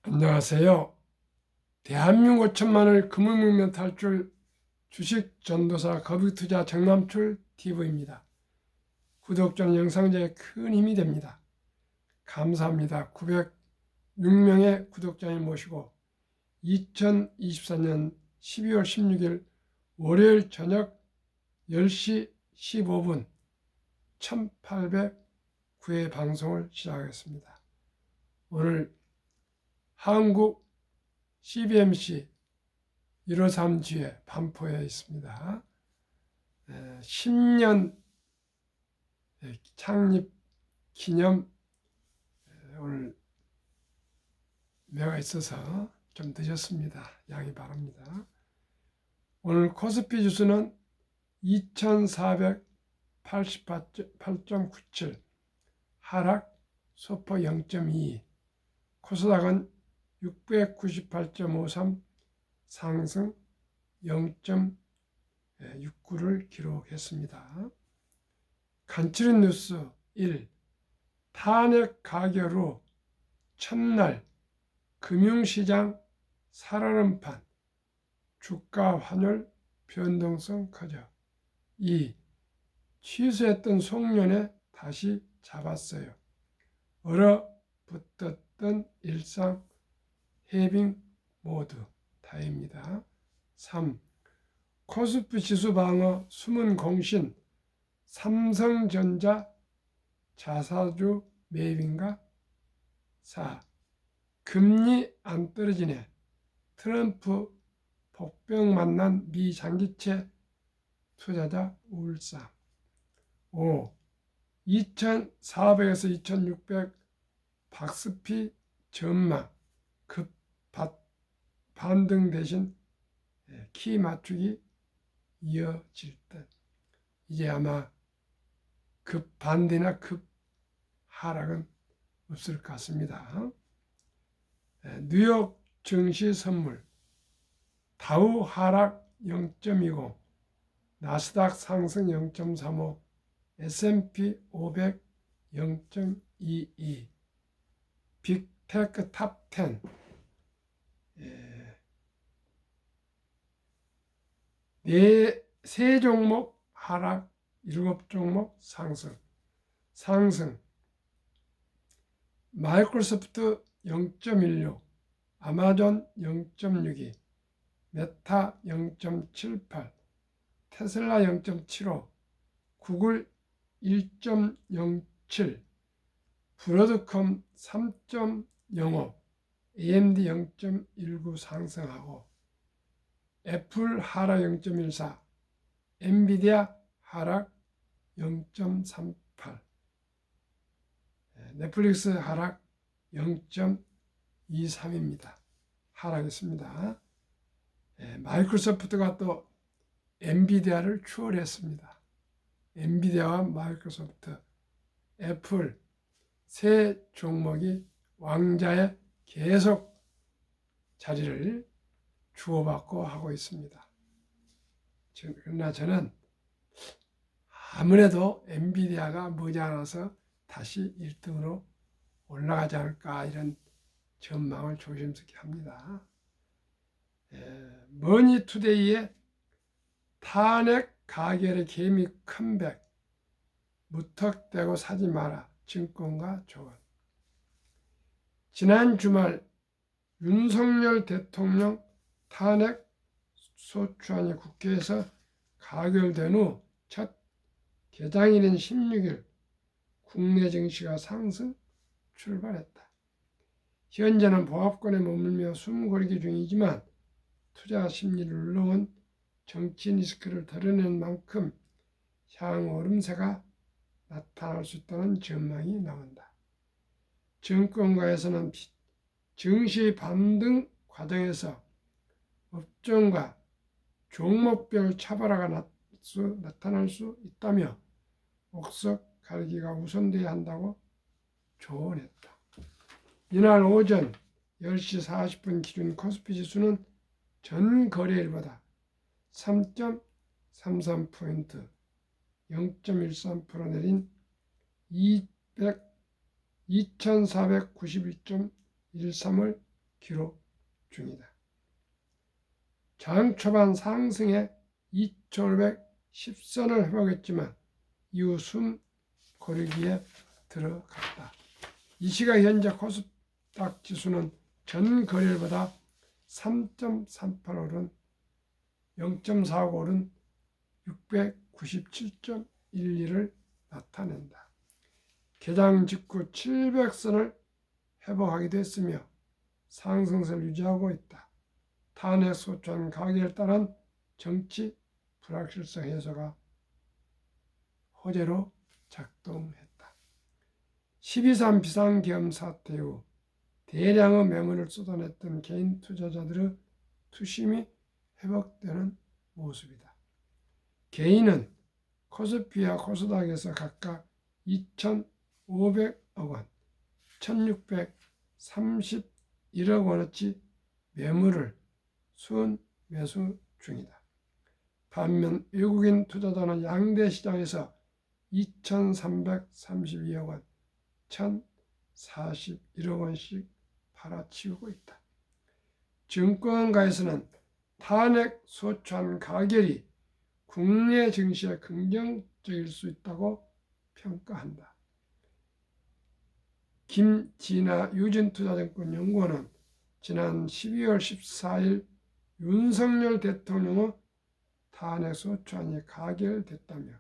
안녕하세요. 대한민국 5천만을 금융면 탈출 주식 전도사 거북투자 정남출 TV입니다. 구독자는 영상 제에 큰 힘이 됩니다. 감사합니다. 906명의 구독자님 모시고 2024년 12월 16일 월요일 저녁 10시 15분 1809회 방송을 시작하겠습니다. 오늘 한국 CBMC 153G에 반포에 있습니다. 10년 창립 기념 오늘 매가 있어서 좀 늦었습니다. 양해 바랍니다. 오늘 코스피 지수는 2488.97 하락 소폭 0.2 코스닥은 698.53 상승 0.69를 기록했습니다. 간추린 뉴스 1. 탄핵 가결 후 첫날 금융시장 살얼음판 주가 환율 변동성 커져. 2. 취소했던 송년회 다시 잡았어요. 얼어붙었던 일상 해빙 모두 다입니다. 3. 코스피 지수 방어 숨은 공신 삼성전자 자사주 매입인가? 4. 금리 안 떨어지네. 트럼프 복병 만난 미 장기채 투자자 울상. 5. 2400에서 2600 박스피 전망 급 반등 대신 키 맞추기 이어질 듯. 이제 아마 급 반대나 급 하락은 없을 것 같습니다. 뉴욕 증시 선물 다우 하락 0.20 나스닥 상승 0.35 S&P 500 0.22 빅테크 탑 10 세 종목 하락 7종목 상승 마이크로소프트 0.16 아마존 0.62 메타 0.78 테슬라 0.75 구글 1.07 브로드컴 3.05 AMD 0.19 상승하고 애플 하락 0.14 엔비디아 하락 0.38 넷플릭스 하락 0.23입니다. 하락했습니다. 마이크로소프트가 또 엔비디아를 추월했습니다. 엔비디아와 마이크로소프트, 애플 세 종목이 왕자에 계속 자리를 주고받고 하고 있습니다. 그러나 저는 아무래도 엔비디아가 머지않아서 다시 1등으로 올라가지 않을까 이런 전망을 조심스럽게 합니다. 머니투데이의 탄핵 가결의 개미 컴백 무턱대고 사지 마라 증권가 조언. 지난 주말 윤석열 대통령 탄핵 소추안이 국회에서 가결된 후 첫 개장일인 16일 국내 증시가 상승 출발했다. 현재는 보합권에 머물며 숨고르기 중이지만 투자 심리를 눌러온 정치 리스크를 덜어낸 만큼 향후 오름세가 나타날 수 있다는 전망이 나온다. 증권가에서는 증시 반등 과정에서 업종과 종목별 차별화가 나타날 수 있다며 옥석 갈기가 우선돼야 한다고 조언했다. 이날 오전 10시 40분 기준 코스피 지수는 전 거래일보다 3.33포인트 0.13% 내린 2491.13을 기록 중이다. 장 초반 상승에 2,510선을 회복했지만 이후 숨 고르기에 들어갔다. 이 시각 현재 코스닥 지수는 전 거래일보다 3.38 오른 0.45 오른 697.12를 나타낸다. 개장 직후 700선을 회복하기도 했으며 상승세를 유지하고 있다. 탄핵 소추안 가결에 따른 정치 불확실성 해소가 호재로 작동했다. 12.3 비상계엄 사태 후 대량의 매물을 쏟아냈던 개인 투자자들의 투심이 회복되는 모습이다. 개인은 코스피와 코스닥에서 각각 2,500억 원, 1,631억 원어치 매물을 순 매수 중이다. 반면 외국인 투자자는 양대 시장에서 2,332억 원, 1,041억 원씩 팔아치우고 있다. 증권가에서는 탄핵 소추안 가결이 국내 증시에 긍정적일 수 있다고 평가한다. 김진아 유진투자증권연구원은 지난 12월 14일 윤석열 대통령의 탄핵 소추안이 가결됐다며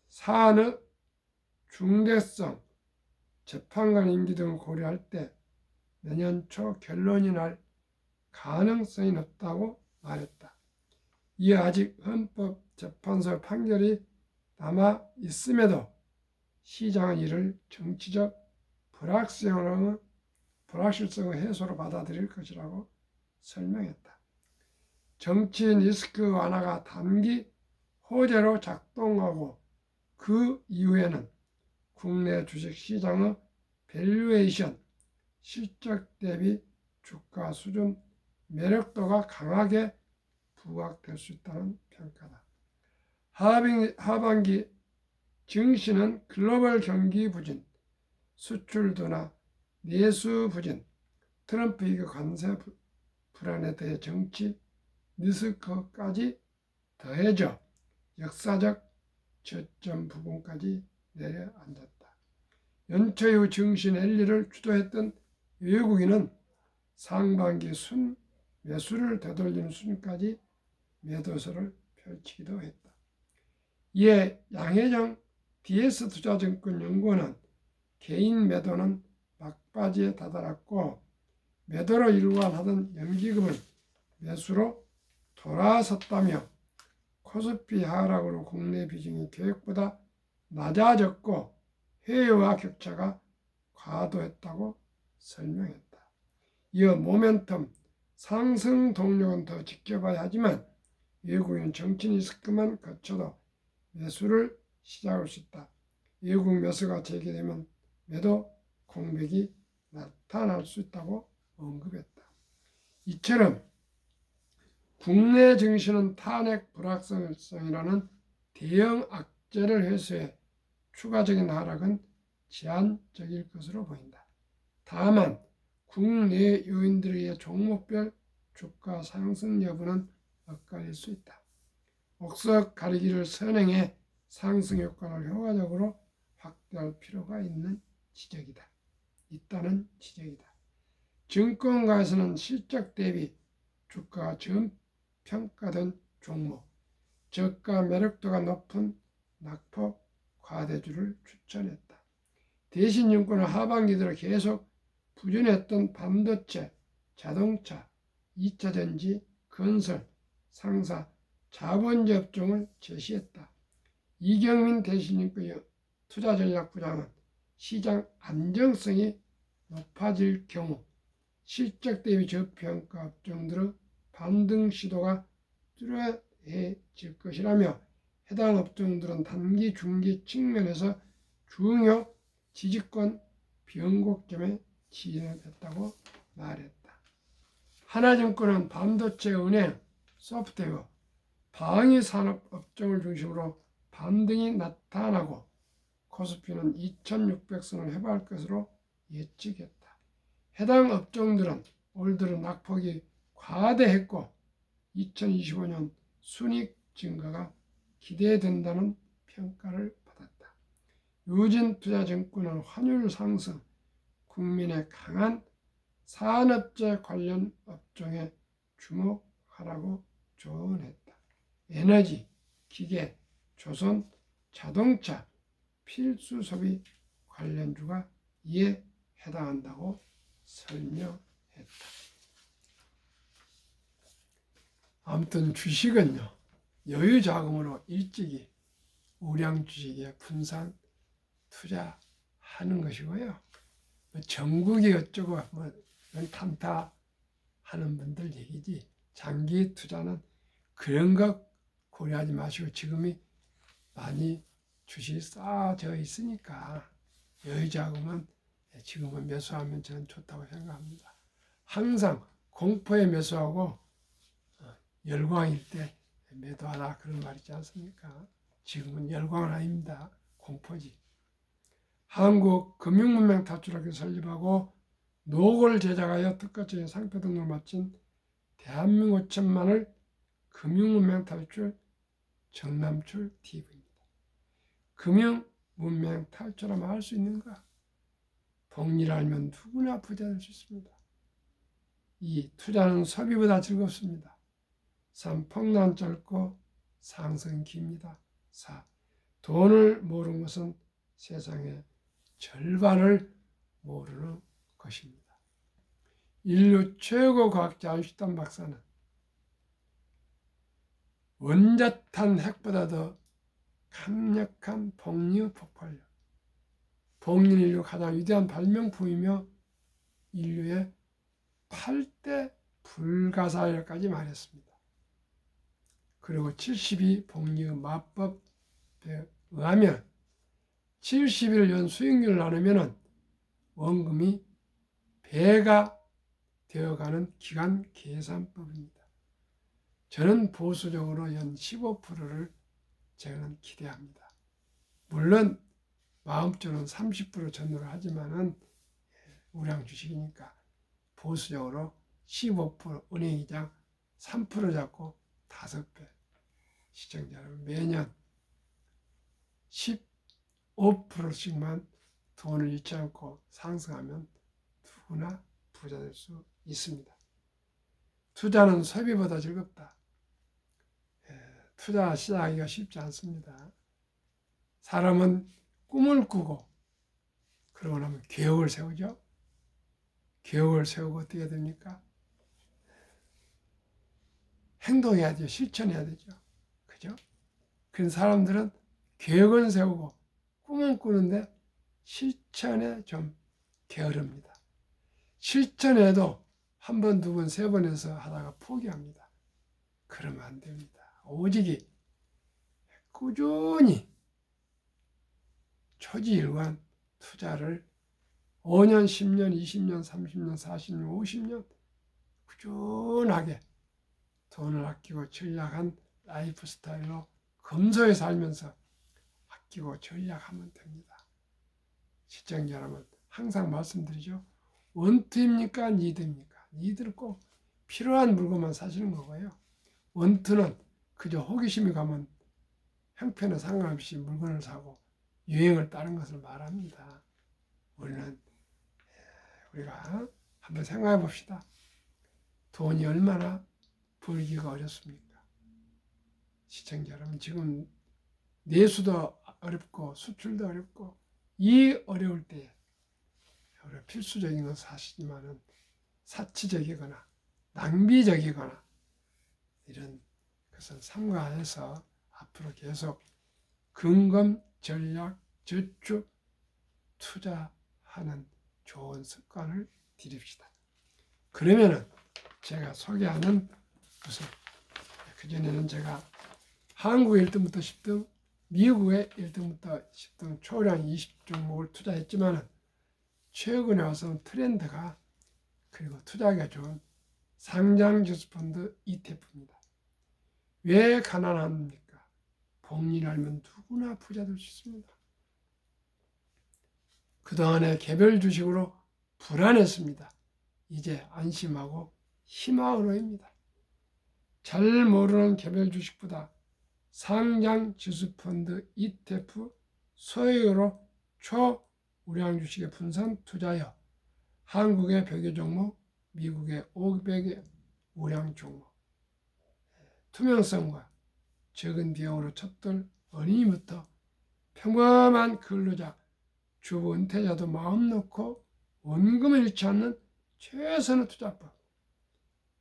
사안의 중대성, 재판관 임기 등을 고려할 때 내년 초 결론이 날 가능성이 높다고 말했다. 이에 아직 헌법재판소 판결이 남아 있음에도 시장은 이를 정치적 불확실성의 해소로 받아들일 것이라고 설명했다. 정치인 리스크 완화가 단기 호재로 작동하고 그 이후에는 국내 주식시장의 밸류에이션, 실적 대비 주가 수준, 매력도가 강하게 부각될 수 있다는 평가다. 하반기 증시는 글로벌 경기 부진, 수출 둔화, 내수 부진, 트럼프 이후 관세 불안에 대해 정치 리스크까지 더해져 역사적 저점 부분까지 내려앉았다. 연초 이후 증시 랠리를 주도했던 외국인은 상반기 순 매수를 되돌리는 수준까지 매도세를 펼치기도 했다. 이에 양혜정 DS투자증권연구원은 개인 매도는 막바지에 다다랐고 매도로 일관하던 연기금은 매수로 돌아섰다며 코스피 하락으로 국내 비중이 계획보다 낮아졌고 해외와 격차가 과도했다고 설명했다. 이어 모멘텀 상승 동력은 더 지켜봐야 하지만 외국인 정치 리스크만 거쳐도 매수를 시작할 수 있다. 외국 매수가 재개되면 매도 공백이 나타날 수 있다고 언급했다. 이처럼 국내 증시는 탄핵 불확실성이라는 대형 악재를 해소해 추가적인 하락은 제한적일 것으로 보인다. 다만 국내 요인들에 의해 종목별 주가 상승 여부는 엇갈릴 수 있다. 옥석 가리기를 선행해 상승 효과를 효과적으로 확대할 필요가 있다는 지적이다. 증권가에서는 실적 대비 주가가 저평가된 종목, 저가 매력도가 높은 낙폭 과대주를 추천했다. 대신증권은 하반기 들어 계속 부진했던 반도체, 자동차, 2차전지, 건설, 상사, 자본주 업종을 제시했다. 이경민 대신증권 투자전략부장은 시장 안정성이 높아질 경우 실적 대비 저평가 업종들의 반등 시도가 뚜렷해질 것이라며 해당 업종들은 단기, 중기 측면에서 중요 지지권 변곡점에 진입했다고 말했다. 하나증권은 반도체, 은행, 소프트웨어, 방위산업 업종을 중심으로 반등이 나타나고 코스피는 2,600선을 회복할 것으로 예측했다. 해당 업종들은 올 들어 낙폭이 과대했고 2025년 순이익 증가가 기대된다는 평가를 받았다. 유진투자증권은 환율 상승, 국민의 강한 산업재 관련 업종에 주목하라고 조언했다. 에너지, 기계, 조선, 자동차, 필수소비 관련주가 이에 해당한다고 설명했다. 아무튼 주식은요, 여유 자금으로 일찍이 우량 주식에 분산 투자하는 것이고요. 전국이 어쩌고 탐타 하는 분들 얘기지, 장기 투자는 그런 것 고려하지 마시고 지금이 많이 주식이 쌓아져 있으니까 여유 자금은 지금은 매수하면 저는 좋다고 생각합니다. 항상 공포에 매수하고 열광일 때 매도하라 그런 말 있지 않습니까? 지금은 열광은 아닙니다. 공포지. 한국금융문명 탈출학교 설립하고 노고를 제작하여 특허적인 상표 등록을 마친 대한민국 천만을 금융문명 탈출 정남출 TV입니다. 금융문명 탈출하면 할 수 있는가? 복리를 알면 누구나 부자 될 수 있습니다. 2. 투자는 소비보다 즐겁습니다. 3. 폭락 짧고 상승 깁니다. 4. 돈을 모르는 것은 세상의 절반을 모르는 것입니다. 인류 최고 과학자 아인슈타인 박사는 원자탄 핵보다 더 강력한 복리 폭발력, 복리는 인류 가장 위대한 발명품이며 인류의 8대 불가사의까지 말했습니다. 그리고 72 복리의 마법에 의하면 70일 연 수익률을 나누면 원금이 배가 되어가는 기간 계산법입니다. 저는 보수적으로 연 15%를 저는 기대합니다. 물론 마음적으로는 30% 전후를 하지만은 우량 주식이니까 보수적으로 15% 은행이자 3% 잡고 5배 시청자 여러분 매년 15%씩만 돈을 잃지 않고 상승하면 누구나 부자 될 수 있습니다. 투자는 소비보다 즐겁다. 투자 시작하기가 쉽지 않습니다. 사람은 꿈을 꾸고 그러고 나면 계획을 세우죠. 계획을 세우고 어떻게 됩니까? 행동해야 돼요. 실천해야 되죠. 그죠? 그런 사람들은 계획은 세우고 꿈은 꾸는데 실천에 좀 게으릅니다. 실천해도 한 번, 두 번, 세 번 해서 하다가 포기합니다. 그러면 안 됩니다. 오직이 꾸준히 초지일관 투자를 5년, 10년, 20년, 30년, 40년, 50년 꾸준하게 돈을 아끼고 전략한 라이프 스타일로 검소히 살면서 아끼고 전략하면 됩니다. 시청자 여러분, 항상 말씀드리죠. 원투입니까? 니드입니까? 니드는 꼭 필요한 물건만 사시는 거고요. 원투는 그저 호기심이 가면 형편에 상관없이 물건을 사고 유행을 따른 것을 말합니다. 우리가 한번 생각해 봅시다. 돈이 얼마나 벌기가 어렵습니까? 시청자 여러분, 지금 내수도 어렵고 수출도 어렵고 이 어려울 때에 필수적인 건 사시지만은 사치적이거나 낭비적이거나 이런 것을 삼가해서 앞으로 계속 근검, 전략, 저축, 투자하는 좋은 습관을 들입시다. 그러면은 제가 소개하는 것은 그전에는 제가 한국 1등부터 10등, 미국의 1등부터 10등 초량 20종목을 투자했지만 최근에 와서는 트렌드가 그리고 투자하기가 좋은 상장지수펀드 ETF입니다. 왜 가난합니까? 복리를 알면 누구나 부자 될 수 있습니다. 그동안에 개별 주식으로 불안했습니다. 이제 안심하고 희망으로입니다. 잘 모르는 개별 주식보다 상장 지수펀드 ETF 소액으로 초우량 주식에 분산 투자하여 한국의 100여 종목, 미국의 500의 우량 종목, 투명성과 적은 비용으로 쳤들 어린이부터 평범한 근로자, 주부 은퇴자도 마음 놓고 원금을 잃지 않는 최선의 투자법.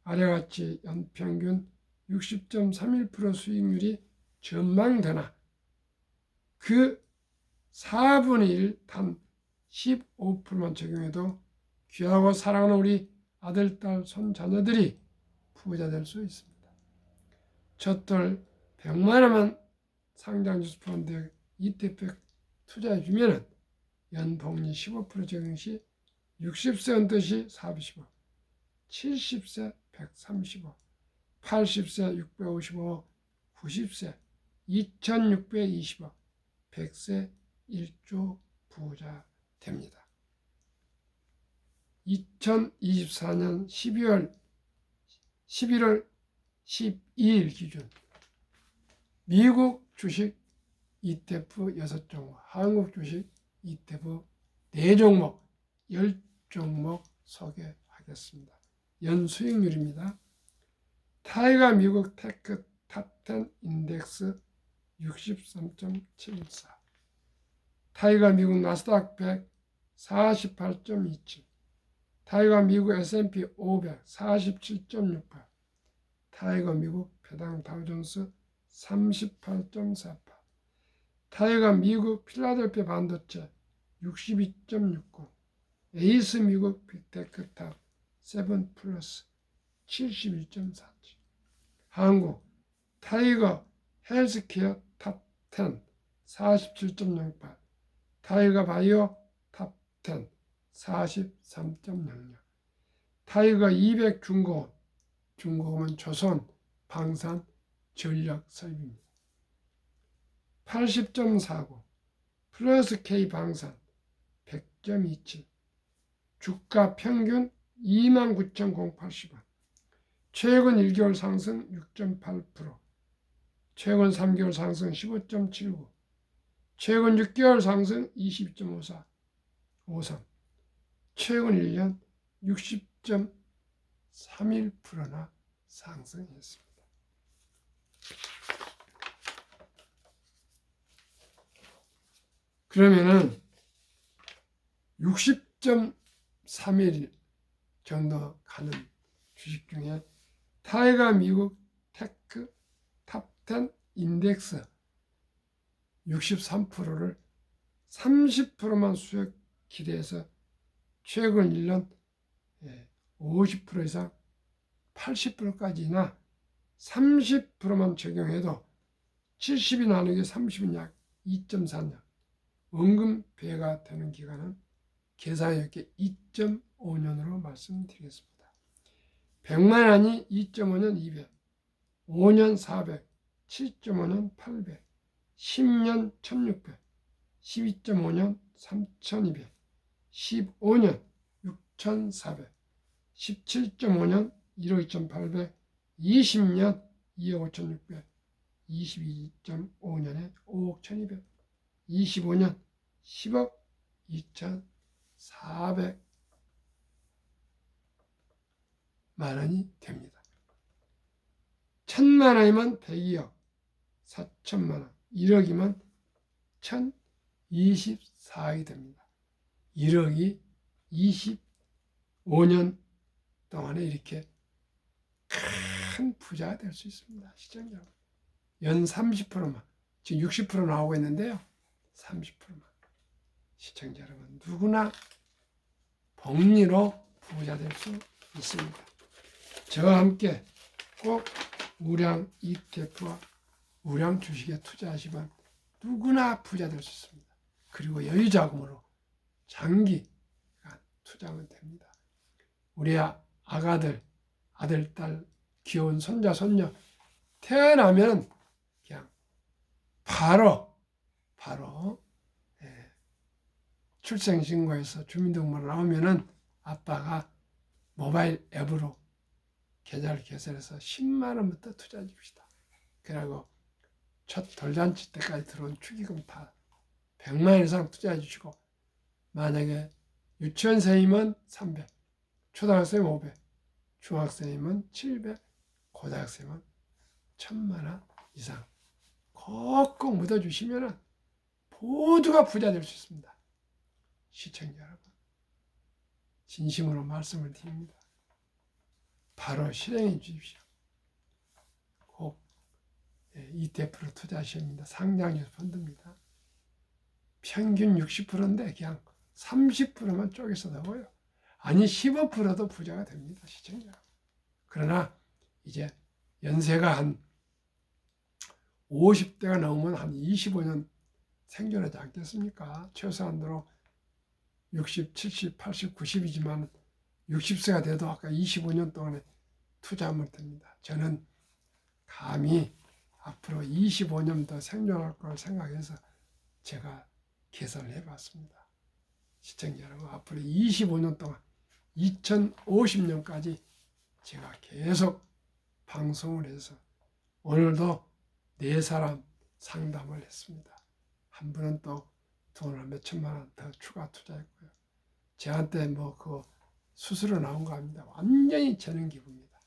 아래와 같이 연평균 60.31% 수익률이 전망되나 그 4분의 1 단 15%만 적용해도 귀하고 사랑하는 우리 아들, 딸, 손, 자녀들이 부자 될 수 있습니다. 젖돌 100만 원만 상장지수 펀드에 ETF에 투자해주면 연복리 15% 적용 시 60세 은퇴시 415, 70세 135, 80세 655, 90세 2620억, 100세 1조 부자 됩니다. 2024년 11월 12일 기준 미국 주식 ETF 6종목, 한국 주식 ETF 4종목, 10종목 소개하겠습니다. 연수익률입니다. 타이가 미국 테크 탑10 인덱스 63.74, 타이가 미국 나스닥 100 48.27, 타이가 미국 S&P 500 47.68, 타이가 미국 배당 다우존스 38.48, 타이가 미국 필라델피아 반도체 62.69, 에이스 미국 빅테크 탑 7 플러스 71.47, 한국 타이거 헬스케어 탑 10 47.08, 타이거 바이오 탑 10 43.00, 타이거 200 중공업, 중공업은 조선, 방산, 전력 설비입니다. 80.49, 플러스 K 방산 100.27, 주가 평균 29,080원, 최근 1개월 상승 6.8%, 최근 3개월 상승 15.79, 최근 6개월 상승 20.53, 최근 1년 60.31%나 상승했습니다. 그러면은 60.31 정도 가는 주식 중에 타이가 미국 테크 탑10 인덱스 63%를 30%만 수익 기대해서 최근 1년 50% 이상 80%까지나 30%만 적용해도 70이 나누기 30은 약 2.4년, 원금 배가 되는 기간은 계산해서 2.5년으로 말씀드리겠습니다. 100만 원이 2.5년 200, 5년 400, 7.5년 800, 10년 1600, 12.5년 3200, 15년 6400, 17.5년 1억 2800, 20년 2억 5600, 22.5년에 5억 1200, 25년 10억 2400만 원이 됩니다. 1000만 원이면 102억 4천만 원, 1억이면 1024억이 됩니다. 1억이 25년 동안에 이렇게 큰 부자가 될 수 있습니다. 시청자 여러분. 연 30%만, 지금 60% 나오고 있는데요. 30%만. 시청자 여러분, 누구나 복리로 부자 될 수 있습니다. 저와 함께 꼭 우량 ETF와 우량 주식에 투자하시면 누구나 부자 될 수 있습니다. 그리고 여유자금으로 장기간 투자하면 됩니다. 우리 아가들, 아들, 딸, 귀여운 손자, 손녀 태어나면 그냥 바로 출생신고에서 주민등록번호 나오면은 아빠가 모바일 앱으로 계좌를 개설해서 10만 원부터 투자해 줍시다. 그리고 첫 돌잔치 때까지 들어온 축의금 다 100만 원 이상 투자해 주시고, 만약에 유치원생이면 300, 초등학생이면 500, 중학생이면 700, 고등학생이면 1000만 원 이상 꼭꼭 묻어주시면 모두가 부자 될 수 있습니다. 시청자 여러분, 진심으로 말씀을 드립니다. 바로 실행해 주십시오. 꼭 ETF로 투자하셔야 합니다. 상장주 펀드입니다. 평균 60%인데 그냥 30%만 쪼개서 넣어요. 아니 15%도 부자가 됩니다. 시청자. 그러나 이제 연세가 한 50대가 넘으면 한 25년 생존하지 않겠습니까? 최소한으로 60, 70, 80, 90이지만 60세가 돼도 아까 25년 동안에 투자하면 됩니다. 저는 감히 앞으로 25년 더 생존할 걸 생각해서 제가 계산을 해봤습니다. 시청자 여러분, 앞으로 25년 동안 2050년까지 제가 계속 방송을 해서 오늘도 4사람 상담을 했습니다. 한 분은 또 돈을 몇천만 원 더 추가 투자했고요. 저한테 뭐 그 수수료 나온 거 아닙니다. 완전히 재능 기부입니다.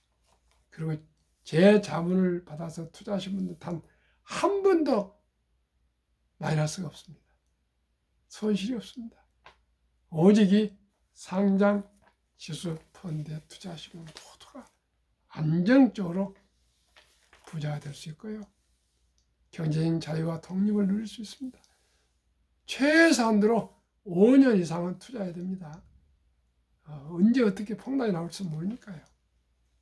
그리고 제 자문을 받아서 투자하신 분들 단 한 번도 마이너스가 없습니다. 손실이 없습니다. 오직 이 상장 지수 펀드에 투자하시면 모두가 안정적으로 부자가 될 수 있고요. 경제적인 자유와 독립을 누릴 수 있습니다. 최소한으로 5년 이상은 투자해야 됩니다. 언제 어떻게 폭락이 나올지 모르니까요.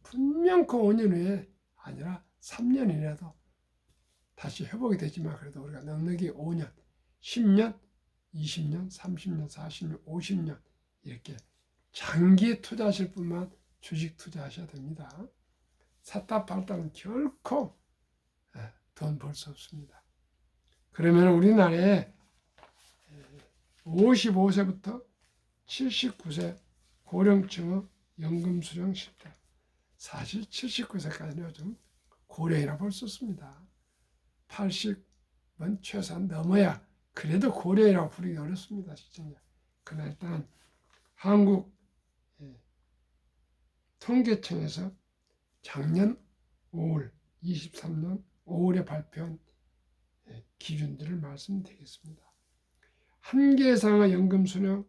분명 그 5년 후에 아니라 3년 이내도 다시 회복이 되지만 그래도 우리가 넉넉히 5년, 10년, 20년, 30년, 40년, 50년 이렇게 장기 투자하실 분만 주식 투자하셔야 됩니다. 샀다 팔다는 결코 돈 벌 수 없습니다. 그러면 우리나라에 55세부터 79세 고령층의 연금 수령 실태, 사실 79세까지는 요즘 고령이라 볼 수 없습니다. 80은 최소한 넘어야 그래도 고령이라고 부르기 어렵습니다. 시청자. 그러나 일단 한국 통계청에서 작년 5월, 23년 5월에 발표한 기준들을 말씀드리겠습니다. 한 개 이상의 연금 수령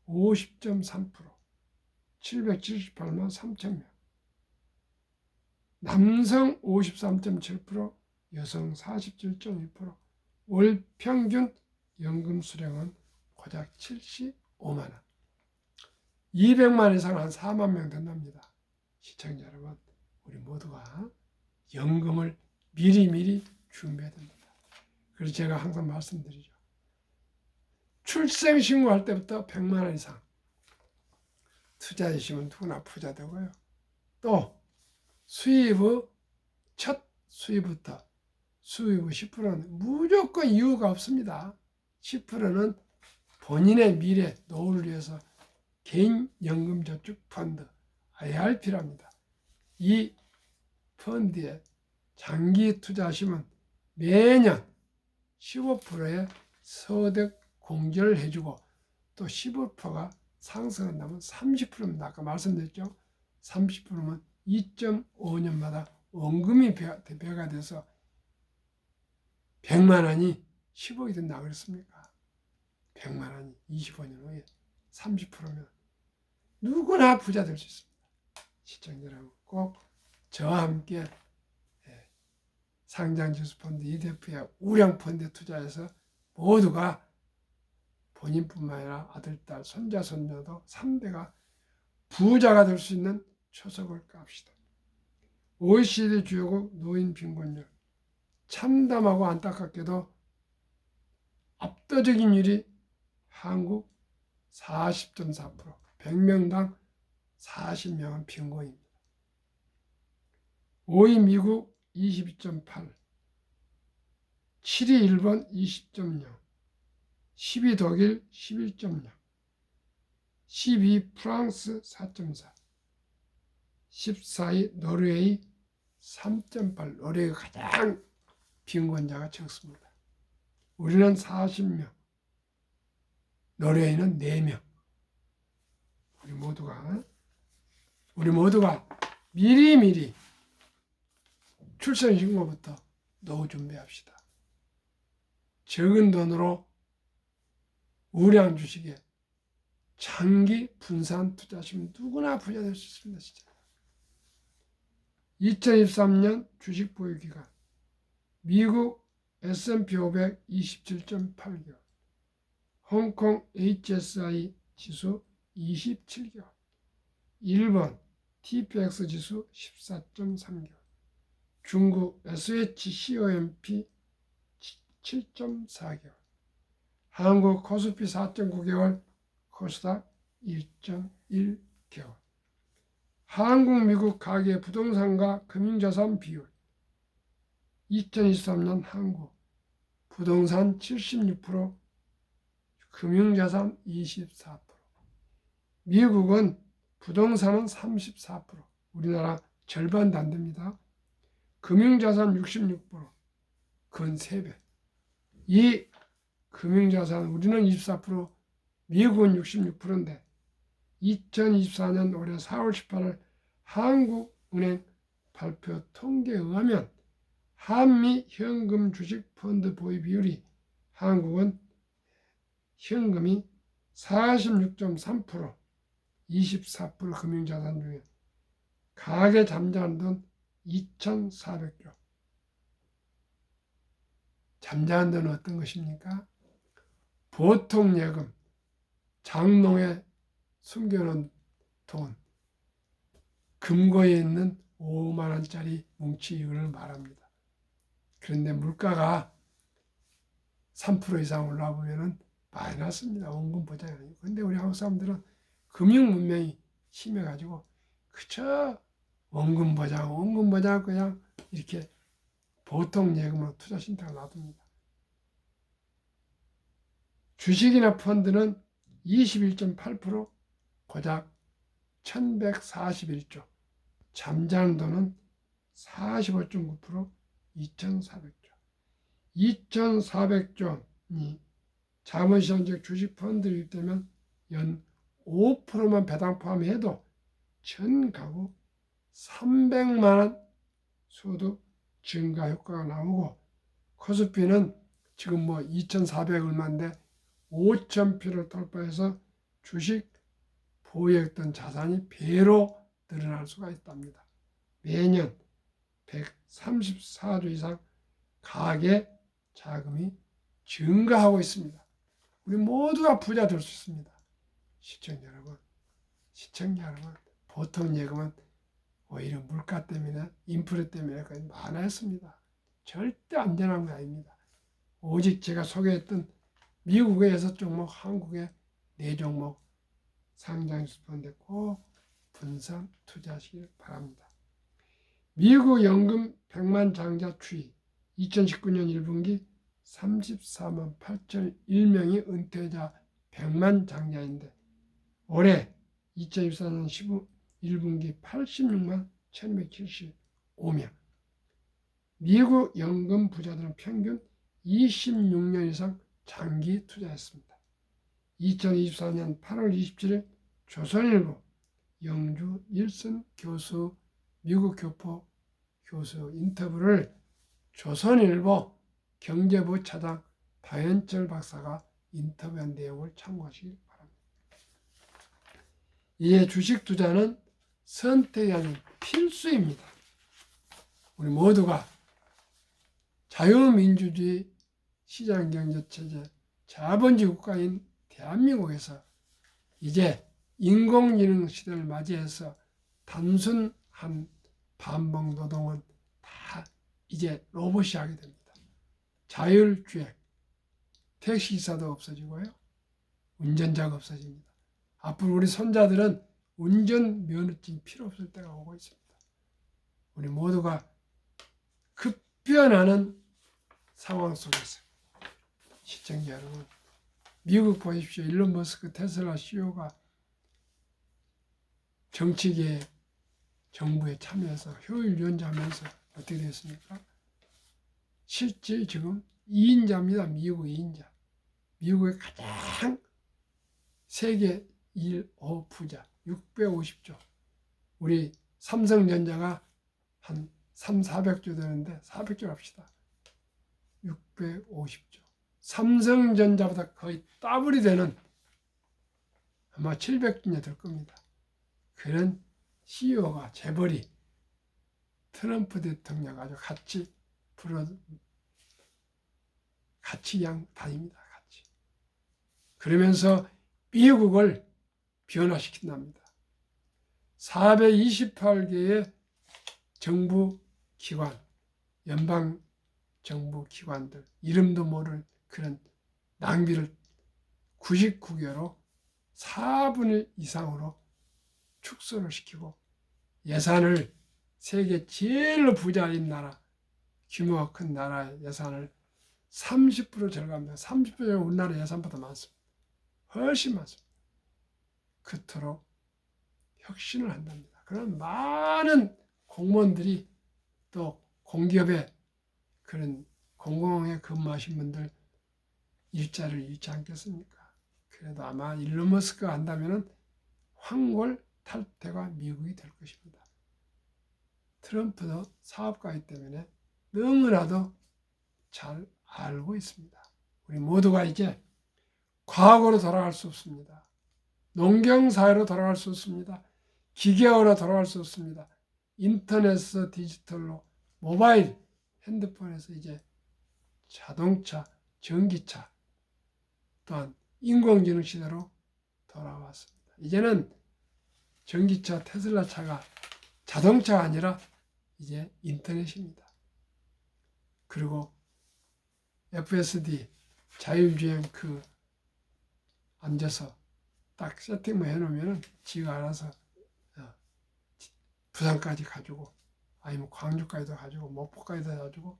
50.3%, 778만 3천 명. 남성 53.7%, 여성 47.2%, 월 평균 연금 수령은 고작 75만 원. 200만 이상 한 4만 명 된답니다. 시청자 여러분, 우리 모두가 연금을 미리미리 준비해야 됩니다. 그래서 제가 항상 말씀드리죠. 출생신고할 때부터 100만 원 이상 투자해 주시면 누구나 부자 되고요. 또 수입의 첫 수입부터 수입의 10%는 무조건 이유가 없습니다. 10%는 본인의 미래 노후를 위해서 개인연금저축 펀드 IRP랍니다. 이 펀드에 장기 투자하시면 매년 15%의 소득 공제를 해주고 또 15%가 상승한다면 30%입니다. 아까 말씀드렸죠. 30%면 2.5년마다 원금이 배가 돼서 100만 원이 10억이 된다 그랬습니까? 100만 원이 25년 후에 30%면 누구나 부자 될 수 있습니다. 시청자 여러분, 꼭 저와 함께 상장지수펀드 ETF에 우량펀드에 투자해서 모두가 본인뿐만 아니라 아들, 딸, 손자, 손녀도 3대가 부자가 될 수 있는 초석을 깝시다. OECD 주요국 노인 빈곤율, 참담하고 안타깝게도 압도적인 율이 한국 40.4%, 100명당 40명은 빈곤입니다. 5위 미국 22.8, 7위 일본 20.0, 10위 독일 11.0, 12위 프랑스 4.4, 14위 노르웨이 3.8. 노르웨이가 가장 빈곤자가 적습니다. 우리는 40명, 노르웨이는 4명. 우리 모두가 미리미리 출생신고부터 노후 준비합시다. 적은 돈으로 우량 주식에 장기 분산 투자하시면 누구나 부자 될 수 있습니다. 진짜. 2023년 주식 보유 기간 미국 S&P 500 27.8개월, 홍콩 HSI 지수 27개월, 일본 TPX 지수 14.3개월, 중국 SHCOMP 7.4개월, 한국 코스피 4.9개월, 코스닥 1.1개월. 한국, 미국 가계 부동산과 금융자산 비율. 2023년 한국 부동산 76%, 금융자산 24%. 미국은 부동산은 34%, 우리나라 절반도 안 됩니다. 금융자산 66%, 근 3배. 이 금융자산 우리는 24%, 미국은 66%인데 2024년 올해 4월 18일 한국은행 발표 통계에 의하면 한미 현금 주식 펀드 보유 비율이 한국은 현금이 46.3%, 24% 금융자산 중에 가계 잠자는 돈 2,400조. 잠자는 돈은 어떤 것입니까? 보통 예금, 장롱에 숨겨놓은 돈, 금고에 있는 5만 원짜리 뭉치를 말합니다. 그런데 물가가 3% 이상 올라보면 마이너스입니다. 원금 보장이 아니고. 근데 우리 한국 사람들은 금융 문명이 심해가지고 그저 원금 보장 그냥 이렇게 보통 예금으로 투자 신탁을 놔둡니다. 주식이나 펀드는 21.8%, 고작 1141조, 잠자는 돈은 45.9%, 2,400조. 2,400조니 자본시장적 주식 펀드 유입되면 연 5%만 배당 포함해도 전 가구 300만 원 소득 증가 효과가 나오고, 코스피는 지금 2,400 얼마인데 5,000표를 돌파해서 주식 보유했던 자산이 배로 늘어날 수가 있답니다. 매년 134조 이상 가계 자금이 증가하고 있습니다. 우리 모두가 부자 될 수 있습니다. 시청자 여러분, 보통 예금은 오히려 물가 때문에, 인플레 때문에 많았습니다. 절대 안전한 거 아닙니다. 오직 제가 소개했던 미국의 6종목, 한국의 4종목 상장수펀드 꼭 분산 투자하시길 바랍니다. 미국 연금 100만 장자 추이. 2019년 1분기 34만 8,001명이 은퇴자 100만 장자인데 올해 2024년 1분기 86만 1,275명. 미국 연금 부자들은 평균 26년 이상 장기 투자했습니다. 2024년 8월 27일 조선일보 영주 닐슨 교수, 미국 교포 교수 인터뷰를 조선일보 경제부 차장 박연철 박사가 인터뷰한 내용을 참고하시기 바랍니다. 이에 주식 투자는 선택이 아닌 필수입니다. 우리 모두가 자유민주주의 시장경제체제 자본주의 국가인 대한민국에서 이제 인공지능 시대를 맞이해서 단순한 반복노동은 다 이제 로봇이 하게 됩니다. 자율주행, 택시기사도 없어지고요. 운전자가 없어집니다. 앞으로 우리 손자들은 운전면허증이 필요 없을 때가 오고 있습니다. 우리 모두가 급변하는 상황 속에서 시청자 여러분, 미국 보십시오. 일론 머스크 테슬라 CEO가 정치계 정부에 참여해서 효율위원자 하면서 어떻게 됐습니까? 실제 지금 2인자입니다. 미국 2인자. 미국의 가장 세계 1호 부자 650조. 우리 삼성전자가 한 400조 되는데 400조 합시다. 650조. 삼성전자보다 거의 더블이 되는 아마 700조냐 될 겁니다. 그런 CEO가 재벌이 트럼프 대통령 아주 같이 그냥 다닙니다. 같이. 그러면서 미국을 변화시킨답니다. 428개의 정부 기관, 연방 정부 기관들, 이름도 모를 그런 낭비를 99개로 4분의 1 이상으로 축소를 시키고 예산을 세계 제일 부자인 나라, 규모가 큰 나라의 예산을 30% 절감합니다. 30%는 우리나라 예산보다 많습니다. 훨씬 많습니다. 그토록 혁신을 한답니다. 그런 많은 공무원들이 또 공기업에 그런 공공에 근무하신 분들 일자를 잃지 않겠습니까? 그래도 아마 일론 머스크가 한다면 황골 탈퇴가 미국이 될 것입니다. 트럼프도 사업가이기 때문에 너무나도 잘 알고 있습니다. 우리 모두가 이제 과거로 돌아갈 수 없습니다. 농경사회로 돌아갈 수 없습니다. 기계화로 돌아갈 수 없습니다. 인터넷에서 디지털로 모바일, 핸드폰에서 이제 자동차, 전기차, 또한 인공지능 시대로 돌아왔습니다. 이제는 전기차, 테슬라 차가 자동차가 아니라 이제 인터넷입니다. 그리고 FSD, 자율주행 앉아서 딱 세팅만 해놓으면 지가 알아서 부산까지 가지고 아니면 광주까지도 가지고 목포까지도 가지고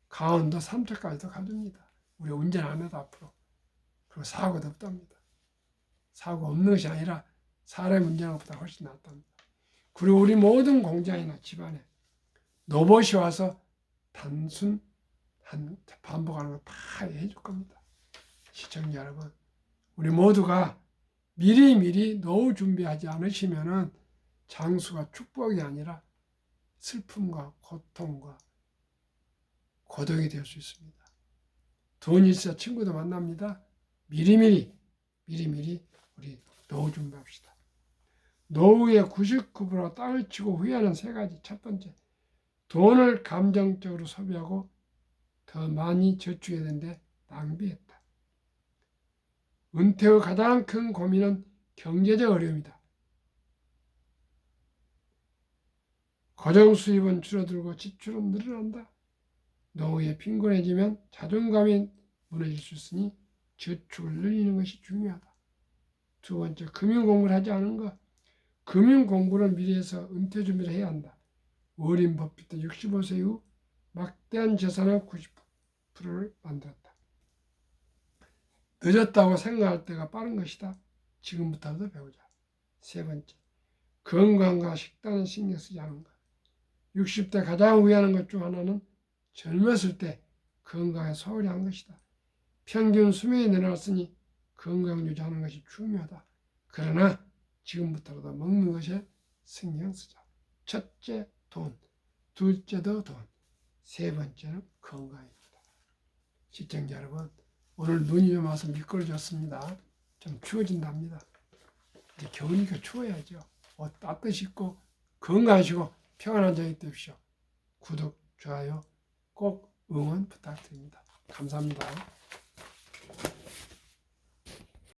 강원도 삼척까지도 가줍니다. 우리 운전 안 해도 앞으로. 그리고 사고도 없답니다. 사고 없는 것이 아니라 사람 운전하는 것보다 훨씬 낫답니다. 그리고 우리 모든 공장이나 집안에 로봇이 와서 단순 반복하는 거 다 해줄 겁니다. 시청자 여러분, 우리 모두가 미리 노후 준비하지 않으시면은 장수가 축복이 아니라 슬픔과 고통과 고독이 될 수 있습니다. 돈이 있어야 친구도 만납니다. 미리미리 우리 노후 준비합시다. 노후의 99% 땅을 치고 후회하는 세 가지. 첫 번째, 돈을 감정적으로 소비하고 더 많이 저축해야 되는데 낭비했다. 은퇴 후 가장 큰 고민은 경제적 어려움이다. 가정 수입은 줄어들고 지출은 늘어난다. 노후에 빈곤해지면 자존감이 무너질 수 있으니 저축을 늘리는 것이 중요하다. 두 번째, 금융 공부를 하지 않은 것. 금융 공부를 미리 해서 은퇴 준비를 해야 한다. 워린 버핏도 65세 이후 막대한 재산의 90%를 만들었다. 늦었다고 생각할 때가 빠른 것이다. 지금부터도 배우자. 세 번째, 건강과 식단에 신경 쓰지 않은 것. 60대 가장 후회하는 것 중 하나는 젊었을 때 건강에 소홀히 한 것이다. 평균 수명이 늘어났으니 건강 유지하는 것이 중요하다. 그러나 지금부터라도 먹는 것에 신경 쓰자. 첫째, 돈. 둘째도 돈. 세 번째는 건강입니다. 시청자 여러분, 오늘 눈이 좀 와서 미끄러졌습니다. 좀 추워진답니다. 이제 겨우니까 추워야죠. 옷 따뜻히 입고 건강하시고 평안한 저녁 되십시오. 구독, 좋아요 꼭 응원 부탁드립니다. 감사합니다.